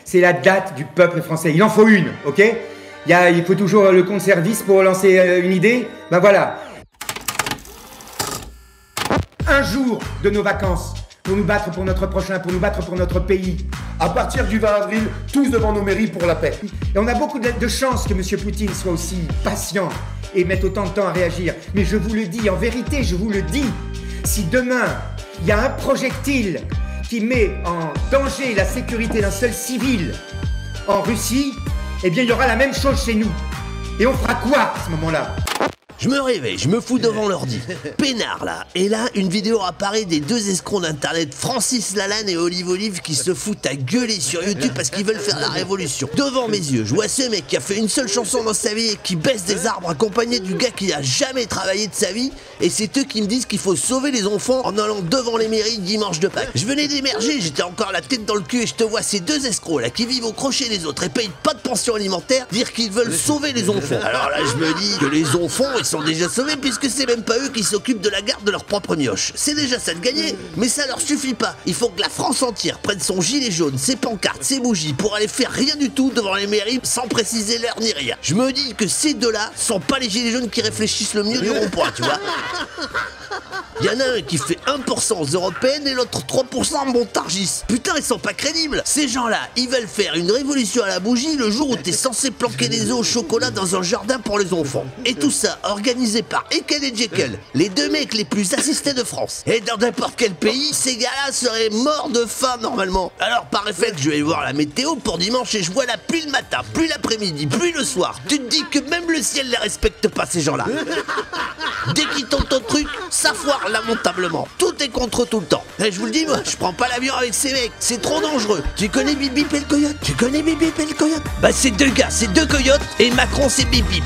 c'est la date du peuple français. Il en faut une, ok? Il faut toujours le compte service pour lancer une idée. Ben voilà. Un jour de nos vacances pour nous battre pour notre prochain, pour nous battre pour notre pays. À partir du 20 avril, tous devant nos mairies pour la paix. Et on a beaucoup de chance que M. Poutine soit aussi patient et mette autant de temps à réagir. Mais je vous le dis, en vérité, je vous le dis, si demain, il y a un projectile qui met en danger la sécurité d'un seul civil en Russie, eh bien, il y aura la même chose chez nous. Et on fera quoi à ce moment-là? Je me réveille, je me fous devant l'ordi. Peinard là. Et là, une vidéo apparaît des deux escrocs d'internet, Francis Lalanne et Olive Olive, qui se foutent à gueuler sur YouTube parce qu'ils veulent faire la révolution. Devant mes yeux, je vois ce mec qui a fait une seule chanson dans sa vie et qui baisse des arbres accompagné du gars qui a jamais travaillé de sa vie. Et c'est eux qui me disent qu'il faut sauver les enfants en allant devant les mairies dimanche de Pâques. Je venais d'émerger, j'étais encore la tête dans le cul et je te vois ces deux escrocs là qui vivent au crochet des autres et payent pas de pension alimentaire dire qu'ils veulent sauver les enfants. Alors là, je me dis que les enfants, ils sont déjà sauvés puisque c'est même pas eux qui s'occupent de la garde de leur propre mioche. C'est déjà ça de gagner, mais ça leur suffit pas. Il faut que la France entière prenne son gilet jaune, ses pancartes, ses bougies pour aller faire rien du tout devant les mairies sans préciser l'heure ni rien. Je me dis que ces deux-là sont pas les gilets jaunes qui réfléchissent le mieux du rond-point, tu vois. Il y en a un qui fait 1% aux européennes et l'autre 3% en Montargis. Putain, ils sont pas crédibles. Ces gens-là, ils veulent faire une révolution à la bougie le jour où t'es censé planquer des œufs au chocolat dans un jardin pour les enfants. Et tout ça organisé par Ekel et Jekyll, les deux mecs les plus assistés de France. Et dans n'importe quel pays, ces gars-là seraient morts de faim normalement. Alors par réflexe, je vais voir la météo pour dimanche et je vois la pluie le matin, pluie l'après-midi, pluie le soir. Tu te dis que même le ciel les respecte pas, ces gens-là. Dès qu'ils tentent ton truc, ça foire lamentablement. Tout est contre tout le temps. Et je vous le dis, moi, je prends pas l'avion avec ces mecs. C'est trop dangereux. Tu connais Bip Bip et le coyote? Tu connais Bip Bip et le coyote? Bah c'est deux gars, c'est deux coyotes et Macron c'est Bip Bip.